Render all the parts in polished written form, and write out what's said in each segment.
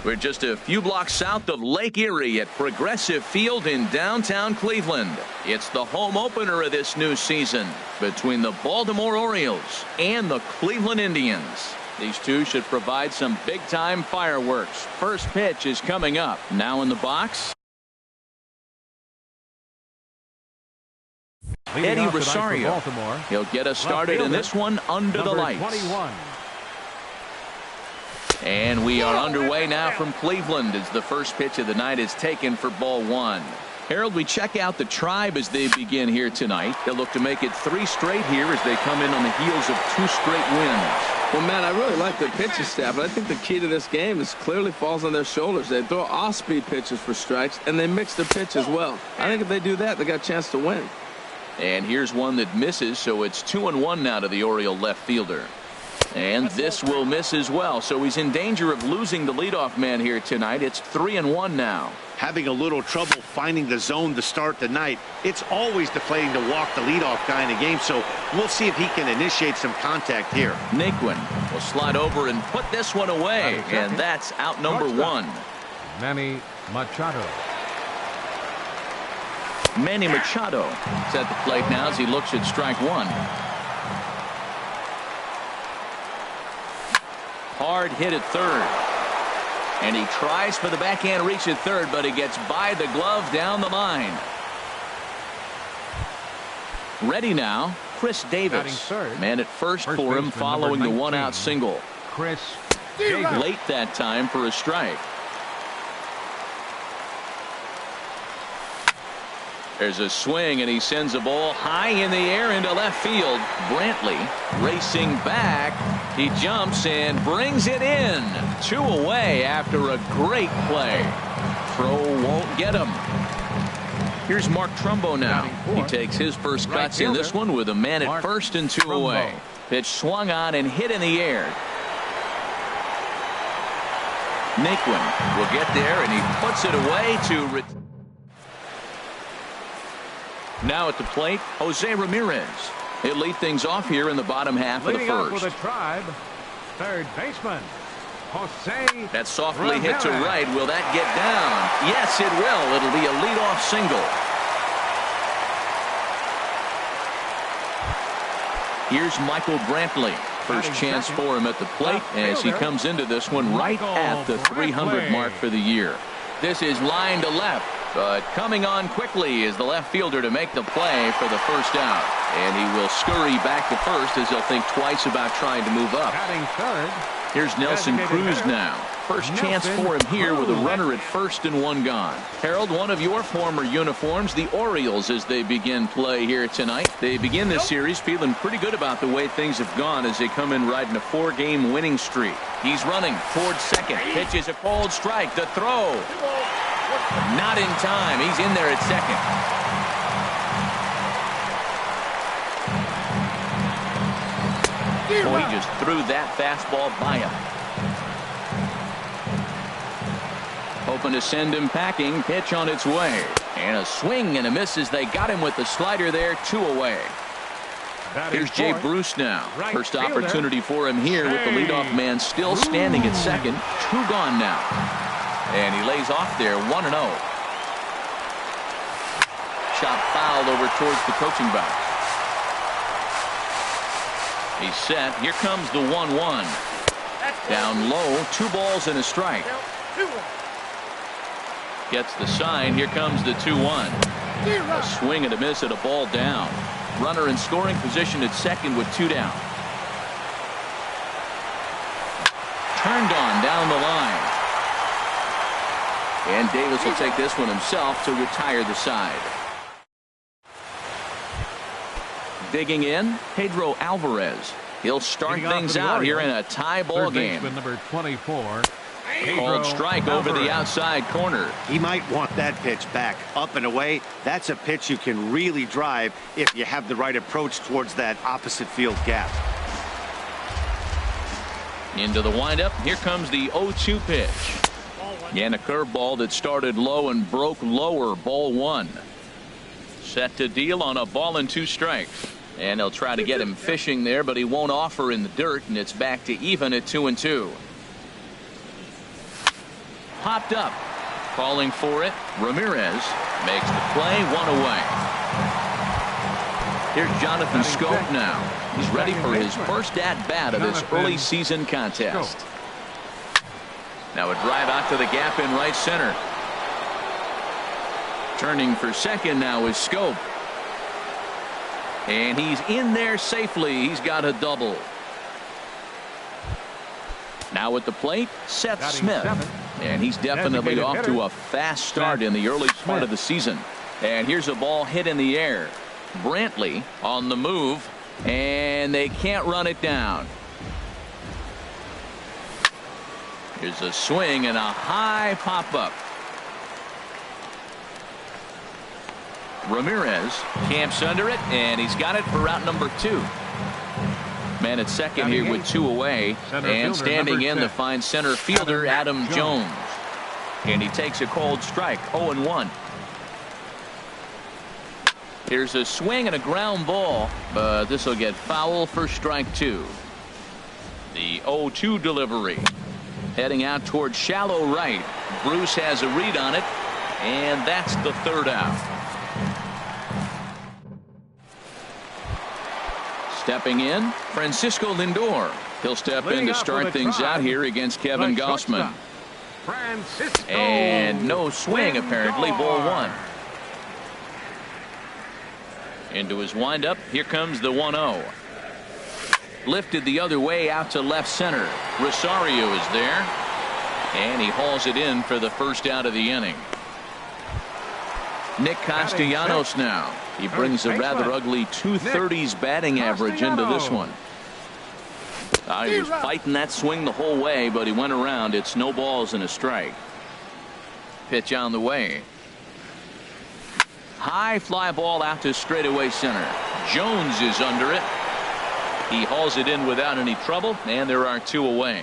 We're just a few blocks south of Lake Erie at Progressive Field in downtown Cleveland. It's the home opener of this new season between the Baltimore Orioles and the Cleveland Indians. These two should provide some big-time fireworks. First pitch is coming up. Now in the box, Eddie Rosario. He'll get us started in this one under the lights. 21. And we are underway now from Cleveland as the first pitch of the night is taken for ball one. Harold, we check out the Tribe as they begin here tonight. They'll look to make it 3 straight here as they come in on the heels of 2 straight wins. Well, Matt, I really like their pitching staff, but I think the key to this game is clearly falls on their shoulders. They throw off-speed pitches for strikes, and they mix the pitch as well. I think if they do that, they got a chance to win. And here's one that misses, so it's 2-1 now to the Oriole left fielder. And this will miss as well, so he's in danger of losing the leadoff man here tonight. It's 3-1 now. Having a little trouble finding the zone to start the night. It's always deflating to walk the leadoff guy in a game, so we'll see if he can initiate some contact here. Naquin will slide over and put this one away, and that's out number 1. Manny Machado. Manny Machado is at the plate now as he looks at strike 1. Hard hit at third. And he tries for the backhand reach at third, but he gets by the glove down the line. Ready now, Chris Davis. Man at first for him following the 1-out single. Chris Davis. Late that time for a strike. There's a swing, and he sends a ball high in the air into left field. Brantley racing back. He jumps and brings it in. 2 away after a great play. Throw won't get him. Here's Mark Trumbo now. He takes his first cuts in this one with a man at first and 2 away. Pitch swung on and hit in the air. Naquin will get there, and he puts it away to now at the plate, Jose Ramirez. He'll lead things off here in the bottom half of the first. For the Tribe, third baseman, Jose. That's softly hit to right. Will that get down? Yes, it will. It'll be a leadoff single. Here's Michael Brantley. First chance for him at the plate as he comes into this one right at the 300 mark for the year. This is line to left, but coming on quickly is the left fielder to make the play for the first out. And he will scurry back to first as he'll think twice about trying to move up. Here's Nelson Cruz now. First chance for him here with a runner at first and 1 gone. Harold, one of your former uniforms, the Orioles, as they begin play here tonight. They begin this series feeling pretty good about the way things have gone as they come in riding a 4-game winning streak. He's running towards second. Pitches a cold strike. The throw. Not in time. He's in there at second. Boy, he just threw that fastball by him. Hoping to send him packing. Pitch on its way. And a swing and a miss as they got him with the slider there. 2 away. Here's Jay Bruce now. First opportunity for him here with the leadoff man still standing at second. 2 gone now. And he lays off there 1-0. Shot fouled over towards the coaching box. He's set. Here comes the 1-1. Down low. 2 balls and a strike. Gets the sign. Here comes the 2-1. A swing and a miss at a ball down. Runner in scoring position at second with 2 down. Turned on down the line. And Davis will take this one himself to retire the side. Digging in, Pedro Alvarez. He'll start things out here in a tie ball game. Number 24. Called strike over the outside corner. He might want that pitch back up and away. That's a pitch you can really drive if you have the right approach towards that opposite field gap. Into the windup. Here comes the 0-2 pitch. And a curveball that started low and broke lower. Ball 1. Set to deal on a ball and 2 strikes. And they'll try to get him fishing there, but he won't offer in the dirt, and it's back to even at 2-2. Popped up. Calling for it. Ramirez makes the play, 1 away. Here's Jonathan Scope now. He's ready for his first at-bat of this early season contest. Now a drive out to the gap in right center. Turning for second now is Scope. And he's in there safely. He's got a double. Now at the plate, Seth Smith. And he's definitely off to a fast start in the early part of the season. And here's a ball hit in the air. Brantley on the move, and they can't run it down. Here's a swing and a high pop-up. Ramirez camps under it, and he's got it for route number 2. Man at second here with 2 away, and standing in the fine center fielder Adam Jones. And he takes a cold strike, 0-1. Here's a swing and a ground ball, but this will get foul for strike 2. The 0-2 delivery. Heading out towards shallow right. Bruce has a read on it, and that's the 3rd out. Stepping in, Francisco Lindor. He'll step in to start things out here against Kevin Gausman. And no swing, apparently, ball 1. Into his windup, here comes the 1-0. Lifted the other way out to left center. Rosario is there, and he hauls it in for the first out of the inning. Nick Castellanos now. He brings a rather ugly 230s batting average into this one. He was fighting that swing the whole way, but he went around. It's no balls and a strike. Pitch on the way. High fly ball out to straightaway center. Jones is under it. He hauls it in without any trouble, and there are 2 away.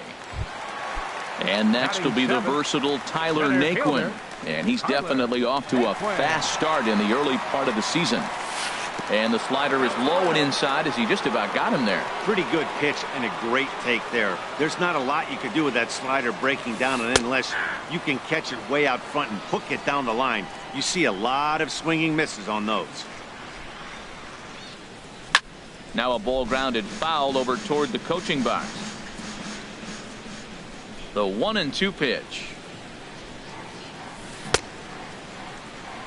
And next will be the versatile Tyler Naquin. And he's definitely off to a fast start in the early part of the season. And the slider is low and inside as he just about got him there. Pretty good pitch and a great take there. There's not a lot you could do with that slider breaking down, and unless you can catch it way out front and hook it down the line, you see a lot of swinging misses on those. Now a ball grounded foul over toward the coaching box. The 1-2 pitch.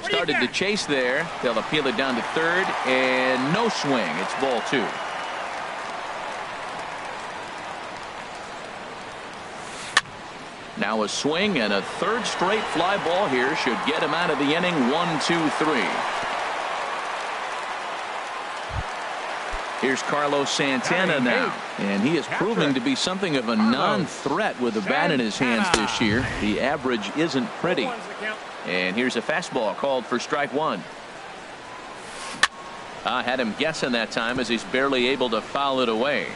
Started the chase there. They'll appeal it down to third, and no swing. It's ball 2. Now a swing and a 3rd straight fly ball here should get him out of the inning. 1-2-3. Here's Carlos Santana now, and he is proving to be something of a non-threat with the bat in his hands this year. The average isn't pretty. And here's a fastball called for strike 1. I had him guessing that time as he's barely able to foul it away.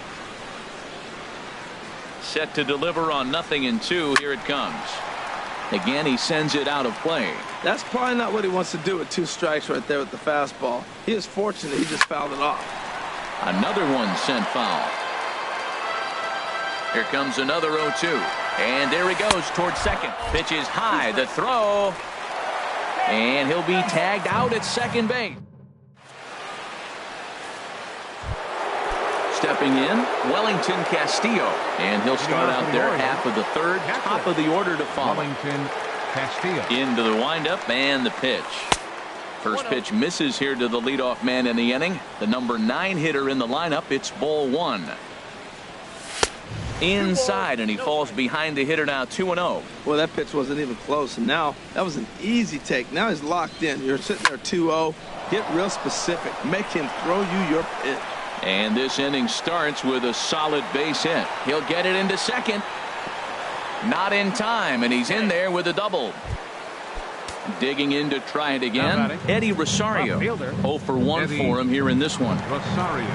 Set to deliver on 0-2. Here it comes. Again, he sends it out of play. That's probably not what he wants to do with 2 strikes right there with the fastball. He is fortunate he just fouled it off. Another one sent foul. Here comes another 0-2. And there he goes towards second. Pitch is high. The throw. And he'll be tagged out at second base. Stepping in, Wellington Castillo. And he'll start out there half of the 3rd. Top of the order to follow. Wellington Castillo. Into the windup and the pitch. First pitch misses here to the leadoff man in the inning. The number 9 hitter in the lineup. It's ball 1. Inside, and he falls behind the hitter now. 2-0. Well, that pitch wasn't even close, and now that was an easy take. Now he's locked in. You're sitting there 2-0. Get real specific. Make him throw you your pitch. And this inning starts with a solid base hit. He'll get it into second. Not in time, and he's in there with a double. Digging in to try it again, Eddie Rosario. 0 for 1 for him here in this one. Rosario.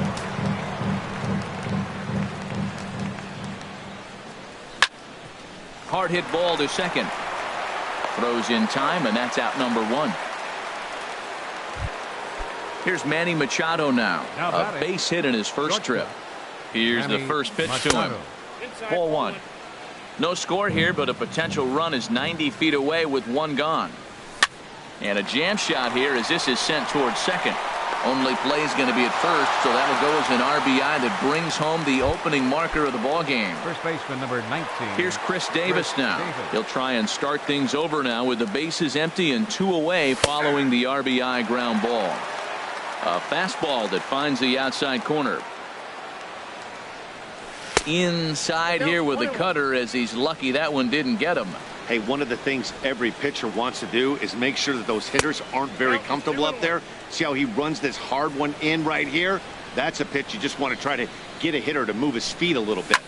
Hard hit ball to second. Throws in time, and that's out number 1. Here's Manny Machado now. Now A batting. base hit in his first trip. Here's the Manny first pitch to him. Machado. Ball one. No score here, but a potential run is 90 feet away with one gone. And a jam shot here as this is sent towards second. Only play is going to be at first, so that'll go as an RBI that brings home the opening marker of the ball game. First baseman number 19. Here's Chris Davis now. He'll try and start things over now with the bases empty and 2 away following the RBI ground ball. A fastball that finds the outside corner. Inside here with the cutter as he's lucky that one didn't get him. Hey, one of the things every pitcher wants to do is make sure that those hitters aren't very comfortable up there. See how he runs this hard one in right here? That's a pitch you just want to try to get a hitter to move his feet a little bit.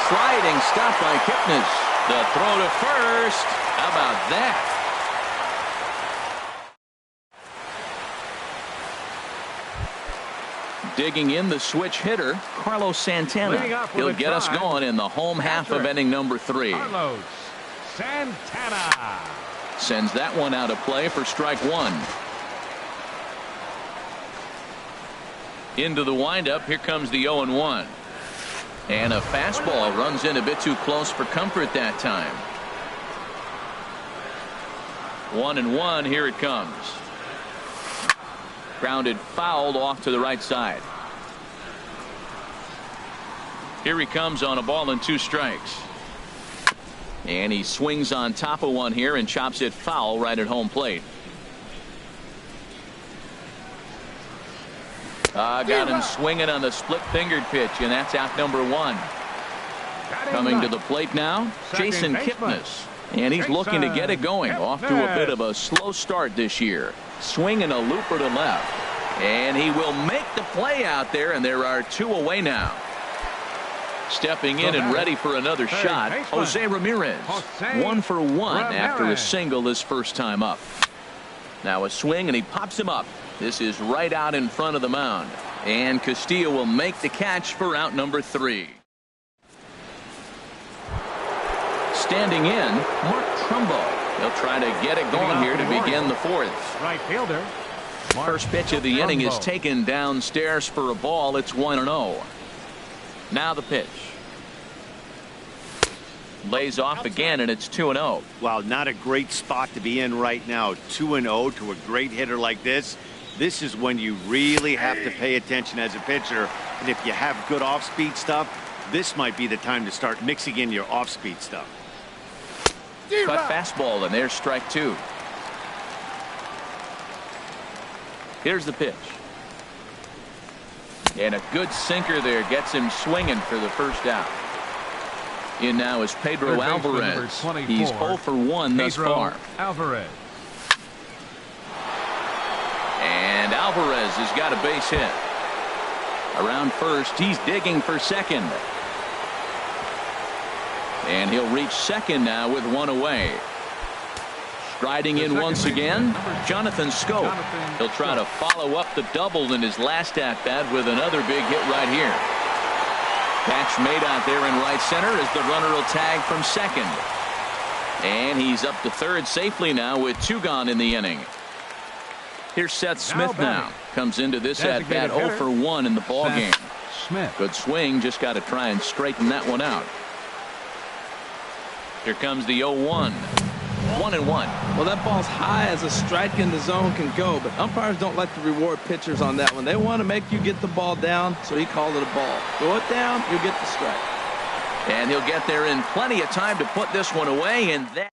Sliding stop by Kipnis. The throw to first. How about that? Digging in the switch hitter, Carlos Santana. He'll get us going in the home half of inning number 3. Carlos Santana. Sends that one out of play for strike 1. Into the windup. Here comes the 0-1. And a fastball runs in a bit too close for comfort that time. 1-1. Here it comes. Grounded foul off to the right side. Here he comes on a ball and 2 strikes. And he swings on top of one here and chops it foul right at home plate. Got him swinging on the split-fingered pitch, and that's out number 1. Coming to the plate now, Jason Kipnis. And he's looking to get it going. Off to a bit of a slow start this year. Swinging a looper to left. And he will make the play out there, and there are 2 away now. Stepping in and ready for another shot, Jose Ramirez. 1 for 1 after a single his first time up. Now a swing, and he pops him up. This is right out in front of the mound. And Castillo will make the catch for out number 3. Standing in, Mark Trumbo. He'll try to get it going here to begin the 4th. Right fielder. First pitch of the inning is taken downstairs for a ball. It's 1-0. Now the pitch. Lays off again, and it's 2-0. Wow, not a great spot to be in right now. 2-0 to a great hitter like this. This is when you really have to pay attention as a pitcher. And if you have good off-speed stuff, this might be the time to start mixing in your off-speed stuff. Cut fastball, and there's strike 2. Here's the pitch. And a good sinker there gets him swinging for the first out. In now is Pedro Alvarez. He's 0 for 1 thus far. Alvarez. And Alvarez has got a base hit. Around first, he's digging for second. And he'll reach second now with 1 away. Striding in once again, Jonathan Scope. He'll try to follow up the double in his last at-bat with another big hit right here. Catch made out there in right center as the runner will tag from second. And he's up to third safely now with 2 gone in the inning. Here's Seth Smith now. Comes into this at-bat 0 for 1 in the ball game. Smith. Good swing, just got to try and straighten that one out. Here comes the 0-1. 1-1. Well, that ball's high as a strike in the zone can go, but umpires don't like to reward pitchers on that one. They want to make you get the ball down, so he called it a ball. Throw it down, you get the strike. And he'll get there in plenty of time to put this one away, and that.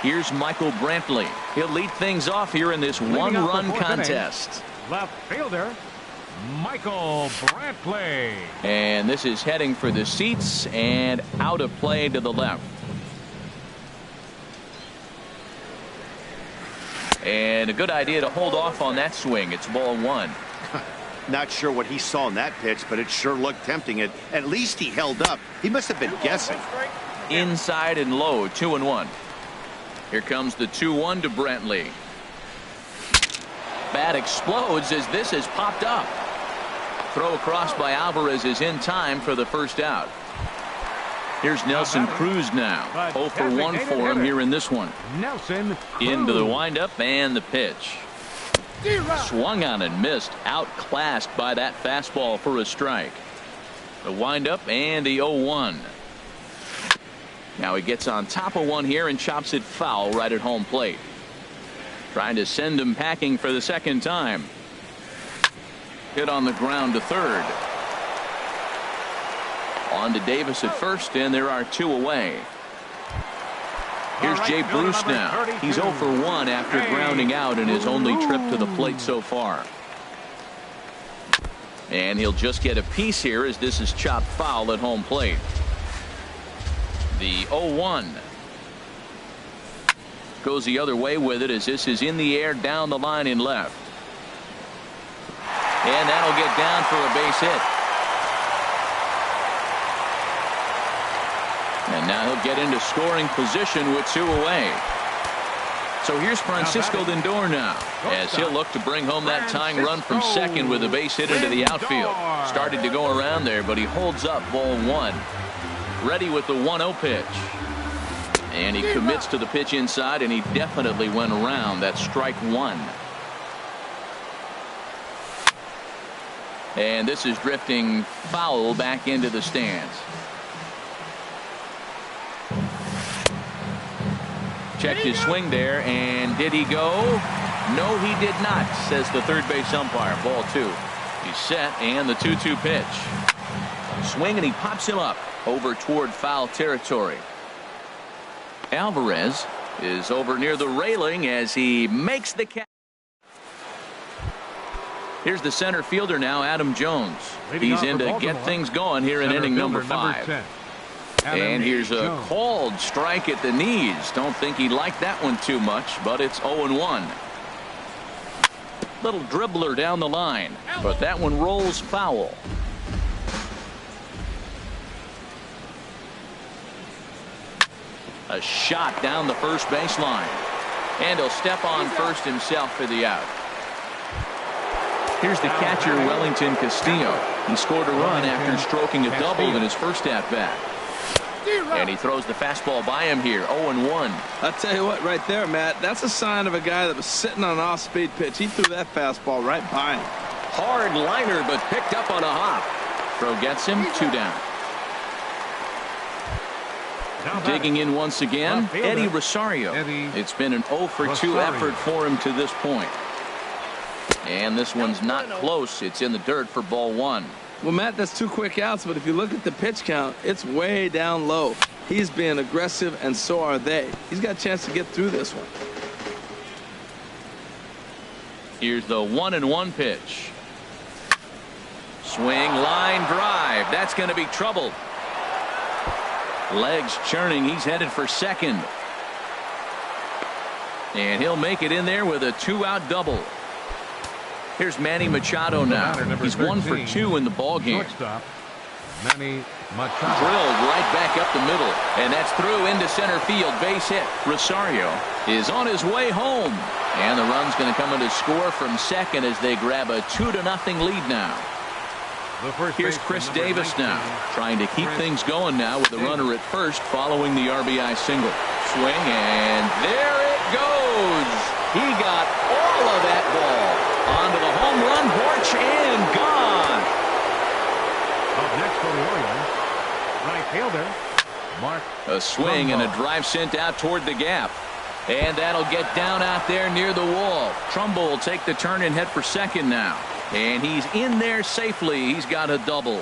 Here's Michael Brantley. He'll lead things off here in this one-run contest. Left fielder, Michael Brantley. And this is heading for the seats and out of play to the left. And a good idea to hold off on that swing. It's ball 1. Not sure what he saw in that pitch, but it sure looked tempting. At least he held up. He must have been guessing. Inside and low, 2-1. Here comes the 2-1 to Brantley. Bat explodes as this is popped up. Throw across by Alvarez is in time for the first out. Here's Nelson Cruz now. 0 for 1 for him here in this one. Nelson Into the windup and the pitch. Swung on and missed. Outclassed by that fastball for a strike. The windup and the 0-1. Now he gets on top of one here and chops it foul right at home plate. Trying to send him packing for the second time. Hit on the ground to third. On to Davis at first, and there are 2 away. Here's Jay Bruce now. He's 0 for 1 after grounding out in his only trip to the plate so far. And he'll just get a piece here as this is chopped foul at home plate. The 0-1 goes the other way with it as this is in the air down the line in left. And that'll get down for a base hit. And now he'll get into scoring position with 2 away. So here's Francisco Lindor now as he'll look to bring home that tying run from second with a base hit into the outfield. Started to go around there, but he holds up ball 1. Ready with the 1-0 pitch. And he commits to the pitch inside, and he definitely went around. That's strike 1. And this is drifting foul back into the stands. Checked his swing there, and did he go? No, he did not, says the third base umpire. Ball 2. He's set, and the 2-2 pitch. Swing, and he pops him up over toward foul territory. Alvarez is over near the railing as he makes the catch. Here's the center fielder now, Adam Jones. He's in to get things going here in inning number 5. And here's a called strike at the knees. Don't think he liked that one too much, but it's 0-1. Little dribbler down the line, but that one rolls foul. A shot down the first baseline. And he'll step on first himself for the out. Here's the catcher, Wellington Castillo. He scored a run after stroking a double in his first at-bat. And he throws the fastball by him here. 0-1. I'll tell you what, right there, Matt, that's a sign of a guy that was sitting on an off-speed pitch. He threw that fastball right by him. Hard liner, but picked up on a hop. Throw gets him. 2 down. Digging in once again, Eddie Rosario. It's been an 0 for 2 effort for him to this point. And this one's not close. It's in the dirt for ball 1. Well, Matt, that's 2 quick outs, but if you look at the pitch count, it's way down low. He's being aggressive, and so are they. He's got a chance to get through this one. Here's the 1-1 pitch. Swing, line drive. That's going to be trouble. Legs churning. He's headed for second. And he'll make it in there with a 2-out double. Here's Manny Machado now. He's 1 for 2 in the ballgame. Manny Machado. Drilled right back up the middle. And that's through into center field. Base hit. Rosario is on his way home. And the run's going to come in to score from second as they grab a 2-0 lead now. Here's Chris Davis now, trying to keep things going now with a runner at first following the RBI single. Swing, and there it goes. He got all of that ball onto the home run porch and gone. Up next for the Orioles, right fielder, Mark. A swing and a drive sent out toward the gap. And that'll get down out there near the wall. Trumbo will take the turn and head for second now. And he's in there safely. He's got a double.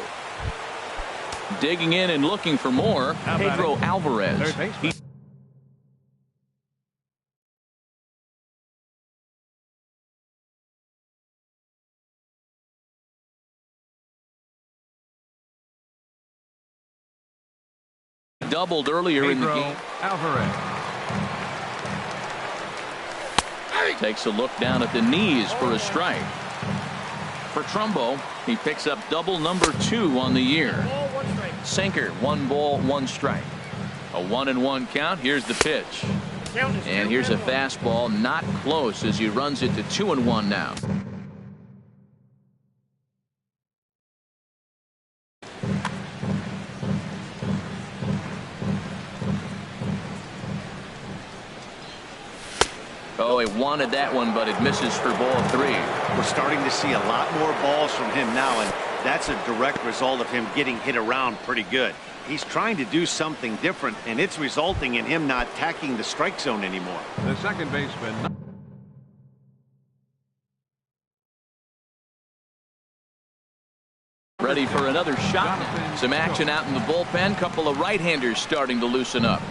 Digging in and looking for more, Pedro Alvarez. Doubled earlier in the game. Alvarez. Takes a look down at the knees for a strike. For Trumbo, he picks up double number 2 on the year. Sinker, 1 ball, 1 strike. A 1-1 count. Here's the pitch. And here's a fastball, not close as he runs it to 2-1 now. Oh, he wanted that one, but it misses for ball 3. We're starting to see a lot more balls from him now, and that's a direct result of him getting hit around pretty good. He's trying to do something different, and it's resulting in him not attacking the strike zone anymore. The second baseman. Ready for another shot. Some action out in the bullpen. Couple of right-handers starting to loosen up.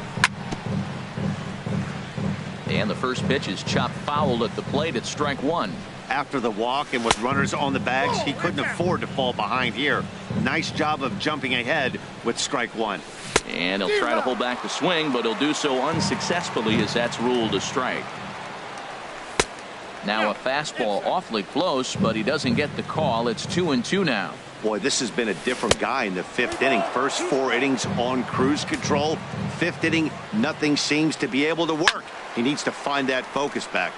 And the first pitch is chopped foul at the plate at strike 1. After the walk and with runners on the bags, he couldn't afford to fall behind here. Nice job of jumping ahead with strike 1. And he'll try to hold back the swing, but he'll do so unsuccessfully as that's ruled a strike. Now a fastball awfully close, but he doesn't get the call. It's 2-2 now. Boy, this has been a different guy in the 5th inning. First 4 innings on cruise control. 5th inning, nothing seems to be able to work. He needs to find that focus back.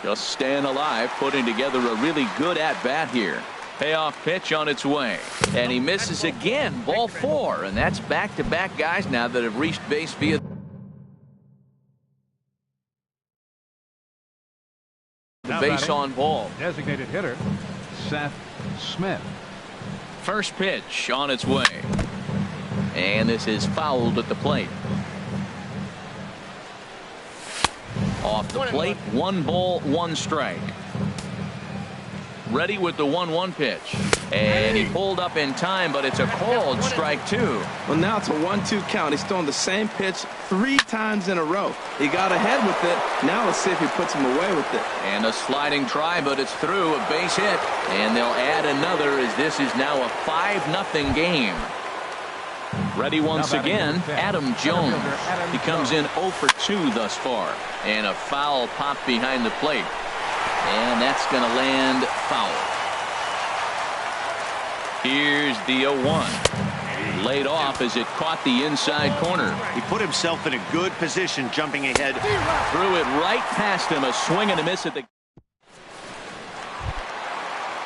Just staying alive, putting together a really good at-bat here. Payoff pitch on its way. And he misses again, ball 4. And that's back-to-back guys now that have reached base via the base on ball. Designated hitter, Seth Smith. First pitch on its way. And this is fouled at the plate. Off the plate, 1 ball, 1 strike. Ready with the 1-1 pitch. And he pulled up in time, but it's a called strike 2. Well, now it's a 1-2 count. He's throwing the same pitch 3 times in a row. He got ahead with it. Now let's see if he puts him away with it. And a sliding try, but it's through, a base hit. And they'll add another as this is now a 5-0 game. Ready once again, Adam Jones. He comes in 0 for 2 thus far. And a foul pop behind the plate. And that's going to land foul. Here's the 0-1. Laid off as it caught the inside corner. He put himself in a good position jumping ahead. Threw it right past him. A swing and a miss at the...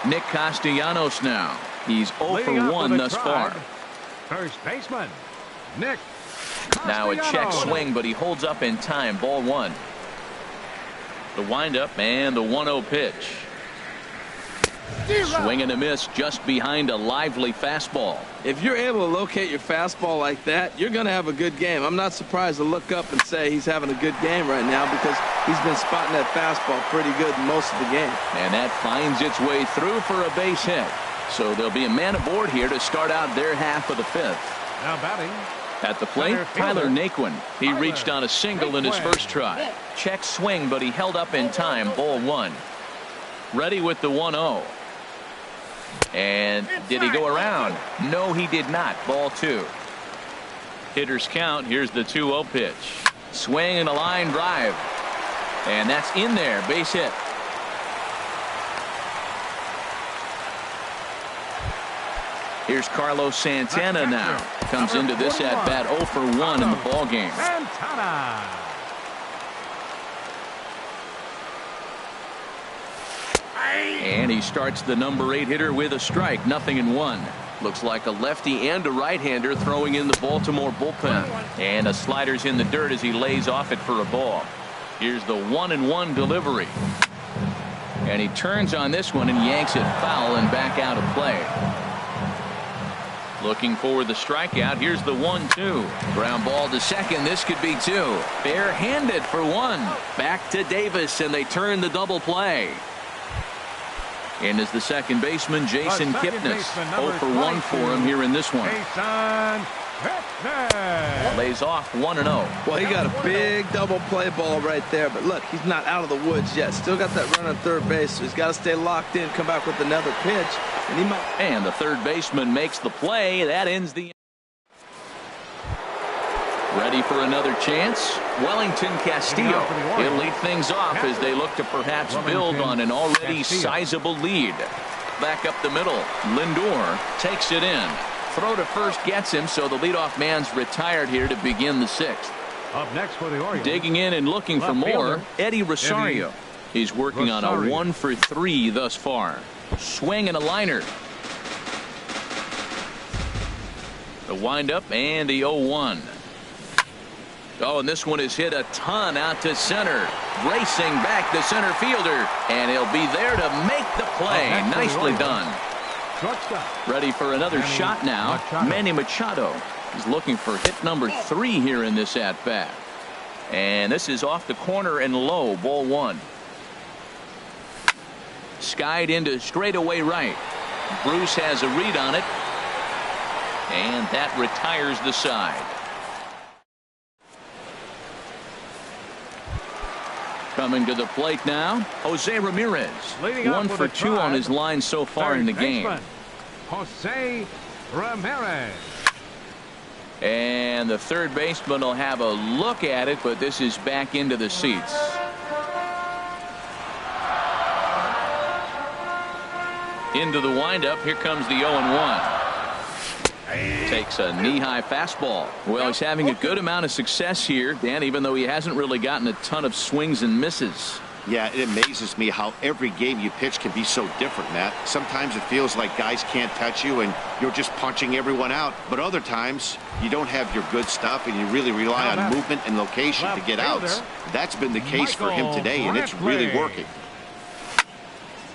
Nick Castellanos now. He's 0 for 1 thus far. First baseman, Nick. Now a check swing, but he holds up in time. Ball 1. The windup and the 1-0 pitch. Swing and a miss just behind a lively fastball. If you're able to locate your fastball like that, you're going to have a good game. I'm not surprised to look up and say he's having a good game right now because he's been spotting that fastball pretty good most of the game. And that finds its way through for a base hit. So there'll be a man aboard here to start out their half of the 5th. Now batting. At the plate, Tyler Naquin. He reached on a single in his first try. Check swing, but he held up in time. Ball 1. Ready with the 1-0. And did he go around? No, he did not. Ball 2. Hitters count. Here's the 2-0 pitch. Swing and a line drive. And that's in there. Base hit. Here's Carlos Santana now. Comes into this at-bat 0 for 1 in the ball game. Santana. And he starts the number 8 hitter with a strike. 0-1. Looks like a lefty and a right-hander throwing in the Baltimore bullpen. And a slider's in the dirt as he lays off it for a ball. Here's the 1-1 delivery. And he turns on this one and yanks it foul and back out of play. Looking for the strikeout. Here's the 1-2. Ground ball to second. This could be 2. Barehanded for 1. Back to Davis, and they turn the double play. And is the second baseman, Jason Kipnis. 0 for 1 for him here in this one. Lays off 1-0. Well, he got a big double play ball right there. But look, he's not out of the woods yet. Still got that run on third base. So he's got to stay locked in, come back with another pitch. And he might. And the third baseman makes the play. That ends the. Ready for another chance. Wellington Castillo. He'll lead things off as they look to perhaps build on an already sizable lead. Back up the middle. Lindor takes it in. Throw to first gets him, so the leadoff man's retired here to begin the 6th. Up next for the Orioles. Digging in and looking for more, Eddie Rosario. He's working on a 1 for 3 thus far. Swing and a liner. The windup and the 0-1. Oh, and this one is hit a ton out to center. Racing back the center fielder, and he'll be there to make the play. Nicely done. Ready for another shot now. Manny Machado is looking for hit number 3 here in this at-bat. And this is off the corner and low, ball 1. Skied into straightaway right. Bruce has a read on it, and that retires the side. Coming to the plate now, Jose Ramirez. 1 for 2 on his line so far in the game. Jose Ramirez. And the third baseman will have a look at it, but this is back into the seats. Into the windup. Here comes the 0-1. Takes a knee-high fastball. Well, he's having a good amount of success here, Dan, even though he hasn't really gotten a ton of swings and misses. Yeah, it amazes me how every game you pitch can be so different, Matt. Sometimes it feels like guys can't touch you and you're just punching everyone out. But other times, you don't have your good stuff and you really rely on movement and location to get outs. That's been the case for him today, and it's really working.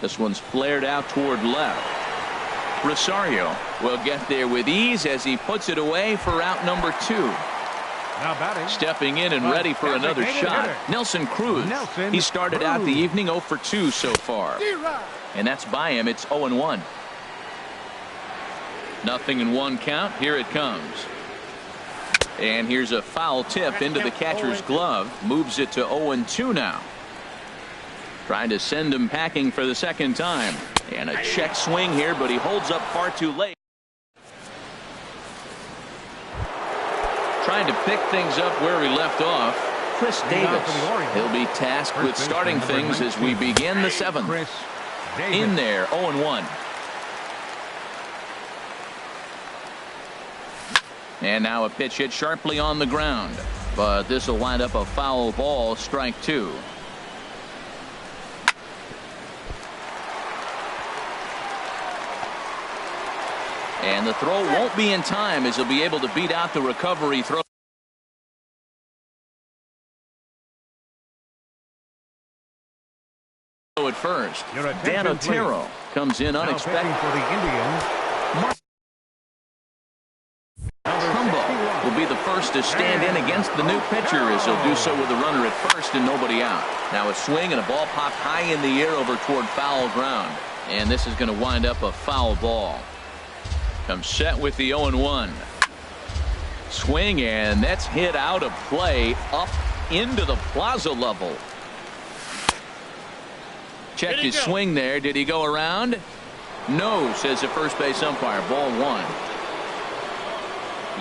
This one's flared out toward left. Rosario will get there with ease as he puts it away for out number 2. Now batting. Stepping in and ready for another shot. Nelson Cruz. He started out the evening 0 for 2 so far. And that's by him. It's 0-1. 0-1 count. Here it comes. And here's a foul tip into the catcher's glove. Moves it to 0-2 now. Trying to send him packing for the second time. And a check swing here, but he holds up far too late. Trying to pick things up where he left off. Chris Davis. He'll be tasked with starting things as we begin the 7th. In there, 0-1. And now a pitch hit sharply on the ground. But this will wind up a foul ball, strike 2. And the throw won't be in time as he'll be able to beat out the recovery throw. At first, Dan Otero comes in unexpected. For the Indians, Trumbo will be the first to stand in against the new pitcher as he'll do so with a runner at first and nobody out. Now a swing and a ball popped high in the air over toward foul ground. And this is going to wind up a foul ball. Comes set with the 0-1. Swing, and that's hit out of play up into the plaza level. Checked his swing there. Did he go around? No, says the first base umpire. Ball 1.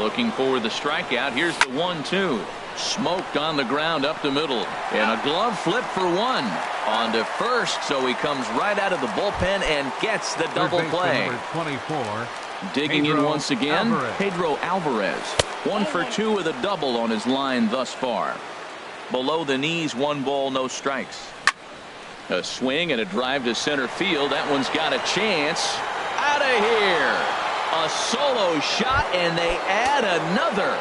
Looking for the strikeout. Here's the 1-2. Smoked on the ground up the middle. And a glove flip for 1. On to first, so he comes right out of the bullpen and gets the double play. number 24. Digging in once again, Pedro Alvarez. 1 for 2 with a double on his line thus far. Below the knees, 1 ball, no strikes. A swing and a drive to center field. That one's got a chance. Out of here. A solo shot, and they add another.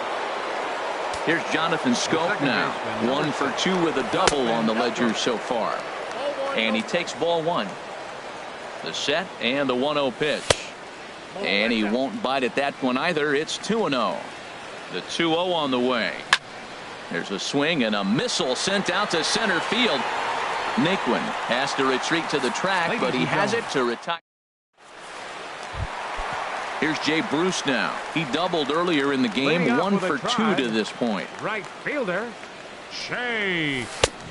Here's Jonathan Scope now. 1 for 2 with a double on the ledger so far. And he takes ball 1. The set and the 1-0 pitch. And he won't bite at that one either. It's 2-0. The 2-0 on the way. There's a swing and a missile sent out to center field. Naquin has to retreat to the track, but he has it to retire. Here's Jay Bruce now. He doubled earlier in the game. 1 for 2 to this point. Right fielder, Shea.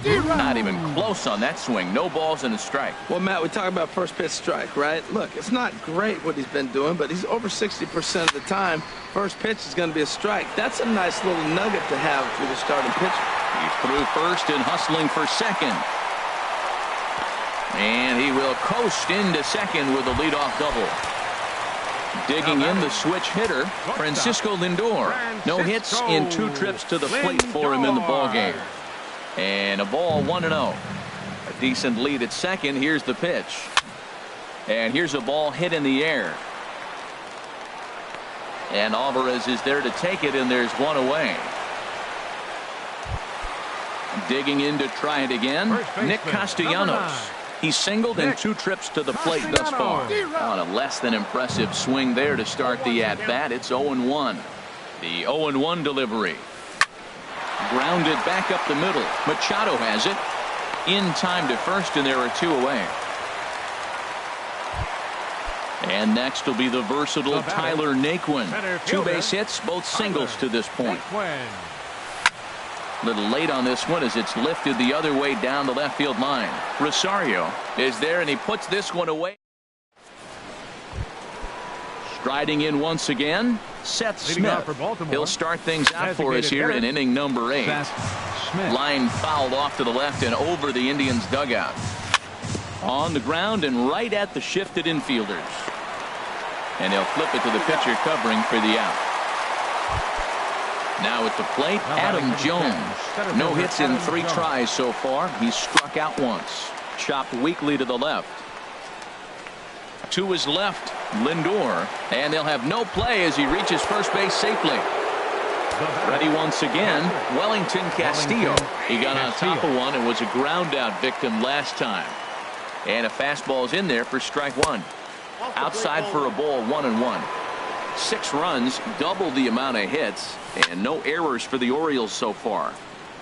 Not even close on that swing. No balls and a strike. Well, Matt, we talk about first pitch strike, right? Look, it's not great what he's been doing, but he's over 60% of the time. First pitch is going to be a strike. That's a nice little nugget to have with a starting pitcher. He's through first and hustling for second. And he will coast into second with a leadoff double. Digging in the switch hitter, Francisco Lindor. No hits in 2 trips to the plate for him in the ballgame. And a ball, 1-0. A decent lead at second. Here's the pitch. And here's a ball hit in the air. And Alvarez is there to take it, and there's 1 away. Digging in to try it again, Nick Castellanos. He's singled in 2 trips to the plate thus far. On a less than impressive swing there to start the at-bat. It's 0-1. The 0-1 delivery. Grounded back up the middle. Machado has it. In time to first, and there are 2 away. And next will be the versatile Tyler Naquin. 2 base hits, both singles to this point. A little late on this one as it's lifted the other way down the left field line. Rosario is there, and he puts this one away. Striding in once again, Seth Smith. He'll start things out for us here in inning number 8. Line fouled off to the left and over the Indians' dugout. On the ground and right at the shifted infielders. And he'll flip it to the pitcher covering for the out. Now at the plate, Adam Jones. No hits in 3 tries so far. He's struck out once. Chopped weakly to the left. To his left, Lindor. And they'll have no play as he reaches first base safely. Ready once again, Wellington Castillo. He got on top of one and was a ground out victim last time. And a fastball's in there for strike 1. Outside for a ball, 1-1. 6 runs, double the amount of hits, and no errors for the Orioles so far.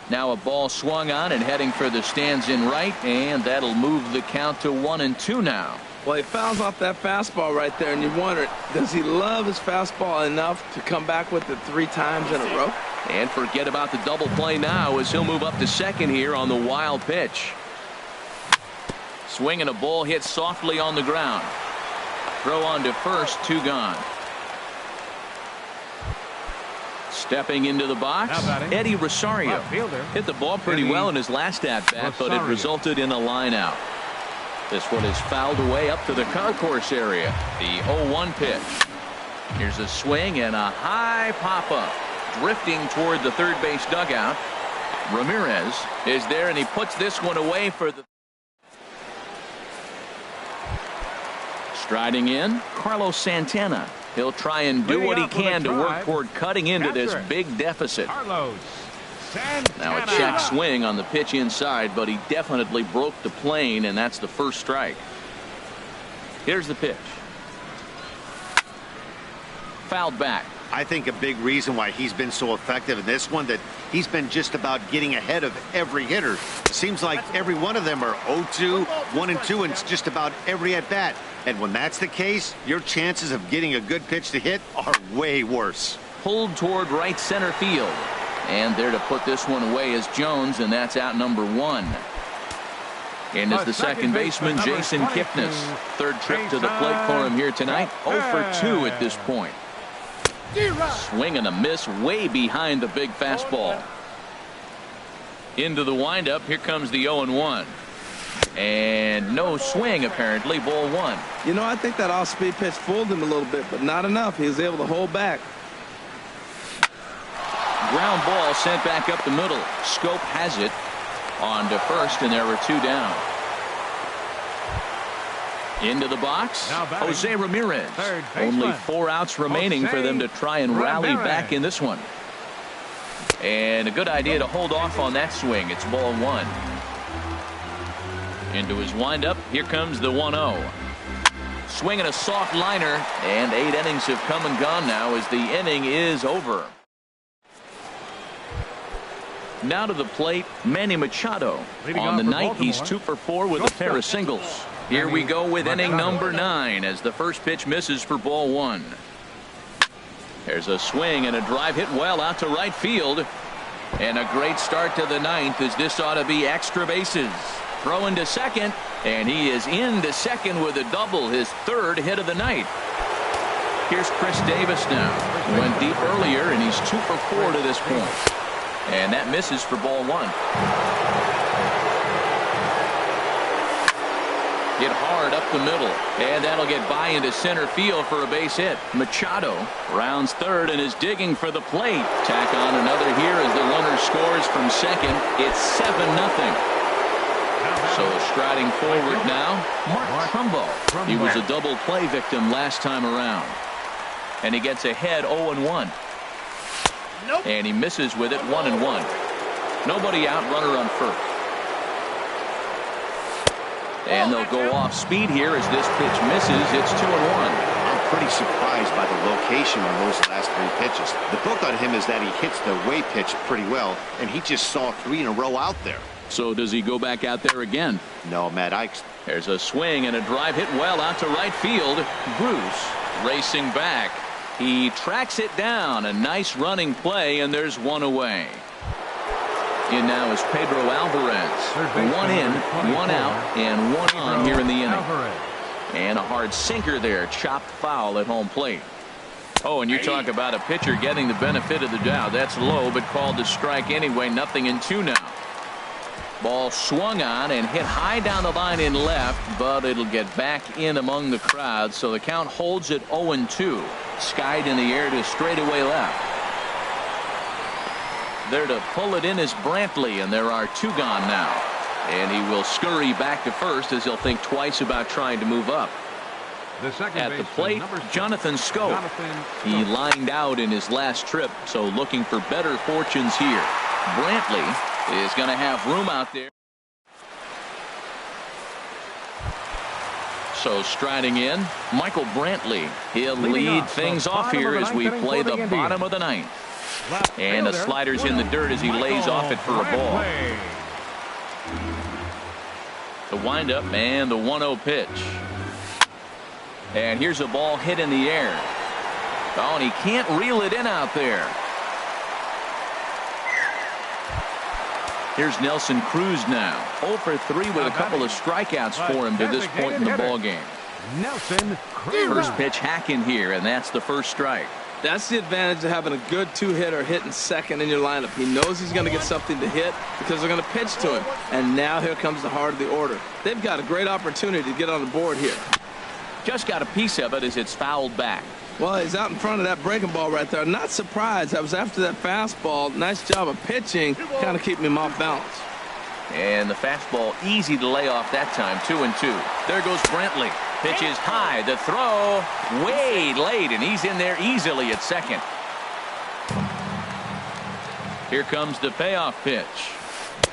Now a ball swung on and heading for the stands in right, and that'll move the count to 1-2 now. Well, he fouls off that fastball right there, and you wonder, does he love his fastball enough to come back with it 3 times in a row? And forget about the double play now as he'll move up to second here on the wild pitch. Swinging a ball hit softly on the ground. Throw on to first, 2 gone. Stepping into the box, Eddie Rosario. Hit the ball pretty well in his last at-bat, but it resulted in a line out. This one is fouled away up to the concourse area. The 0-1 pitch. Here's a swing and a high pop-up. Drifting toward the third base dugout. Ramirez is there, and he puts this one away for the... Striding in, Carlos Santana. He'll try and do what he can to work toward cutting into this big deficit. Now a check swing on the pitch inside, but he definitely broke the plane, and that's the first strike. Here's the pitch. Fouled back. I think a big reason why he's been so effective in this one, that he's been just about getting ahead of every hitter. It seems like every one of them are 0-2, 1-2, and it's just about every at-bat. And when that's the case, your chances of getting a good pitch to hit are way worse. Pulled toward right center field. And there to put this one away is Jones, and that's out number 1. And as the second baseman, Jason Kipnis. Third trip to the plate for him here tonight. 0 for 2 at this point. Swing and a miss way behind the big fastball. Into the windup. Here comes the 0-1. And no swing, apparently. Ball 1. You know, I think that off-speed pitch fooled him a little bit, but not enough. He was able to hold back. Ground ball sent back up the middle. Scope has it on to first, and there were 2 down. Into the box, Jose Ramirez. Only 4 outs remaining for them to try and rally back in this one. And a good idea to hold off on that swing. It's ball 1. Into his windup. Here comes the 1-0. Swinging a soft liner, and 8 innings have come and gone now as the inning is over. Now to the plate, Manny Machado. On the night, he's 2 for 4 with a pair of singles. Here we go with inning number 9 as the first pitch misses for ball 1. There's a swing and a drive hit well out to right field. And a great start to the 9th as this ought to be extra bases. Throw into second, and he is into second with a double, his 3rd hit of the night. Here's Chris Davis now. Went deep earlier, and he's 2 for 4 to this point. And that misses for ball 1. Hit hard up the middle, and that'll get by into center field for a base hit. Machado rounds 3rd and is digging for the plate. Tack on another here as the runner scores from second. It's 7-0. So striding forward now, Mark Trumbo. He was a double play victim last time around. And he gets ahead 0-1. And he misses with it 1-1. Nobody out, runner on first. And they'll go off speed here as this pitch misses. It's 2-1. I'm pretty surprised by the location on those last 3 pitches. The book on him is that he hits the way pitch pretty well, and he just saw 3 in a row out there. So does he go back out there again? No, Matt. There's a swing and a drive hit well out to right field. Bruce racing back. He tracks it down. A nice running play, and there's 1 away. In now is Pedro Alvarez. 1 in, 1 out, and 1 on here in the inning. And a hard sinker there, chopped foul at home plate. Oh, and you talk about a pitcher getting the benefit of the doubt. That's low, but called to strike anyway. 0-2 now. Ball swung on and hit high down the line in left, but it'll get back in among the crowd. So the count holds at 0-2. Skied in the air to straightaway left. There to pull it in is Brantley, and there are 2 gone now. And he will scurry back to first as he'll think twice about trying to move up. At the plate, Jonathan Scope. He lined out in his last trip, so looking for better fortunes here. Brantley is going to have room out there. So striding in, Michael Brantley. He'll lead things off here as we play the bottom of the 9th. And the slider's in the dirt as he lays off it for a ball. The windup and the 1-0 pitch. And here's a ball hit in the air. Oh, and he can't reel it in out there. Here's Nelson Cruz now. 0 for 3 with a couple of strikeouts for him to this point in the ball game. Nelson Cruz. First pitch hacking here, and that's the first strike. That's the advantage of having a good 2-hitter hitting second in your lineup. He knows he's going to get something to hit because they're going to pitch to him. And now here comes the heart of the order. They've got a great opportunity to get on the board here. Just got a piece of it as it's fouled back. Well, he's out in front of that breaking ball right there. Not surprised. That was after that fastball. Nice job of pitching, kind of keeping him off balance. And the fastball easy to lay off that time. 2-2. There goes Brantley. Pitch is high. The throw way late, and he's in there easily at second. Here comes the payoff pitch.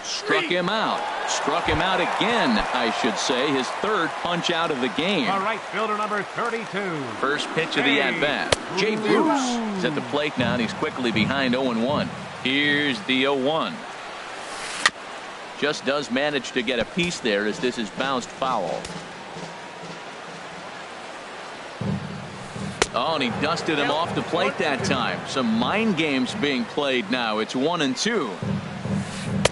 Struck him out. Struck him out again, I should say. His 3rd punch out of the game. All right, fielder number 32. First pitch of the at-bat. Jay Bruce is at the plate now, and he's quickly behind 0-1. Here's the 0-1. Just does manage to get a piece there as this is bounced foul. Oh, and he dusted him off the plate that time. Some mind games being played now. It's 1-2.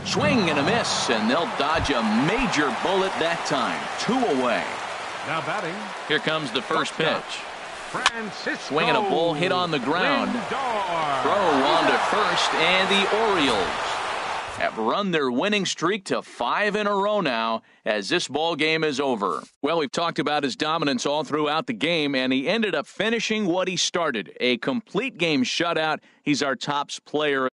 Swing and a miss, and they'll dodge a major bullet that time. 2 away. Now batting. Here comes the first pitch. Francisco. Swinging a ball hit on the ground. Lindor. Throw on to first, and the Orioles have run their winning streak to 5 in a row now as this ball game is over. Well, we've talked about his dominance all throughout the game, and he ended up finishing what he started. A complete game shutout. He's our top player.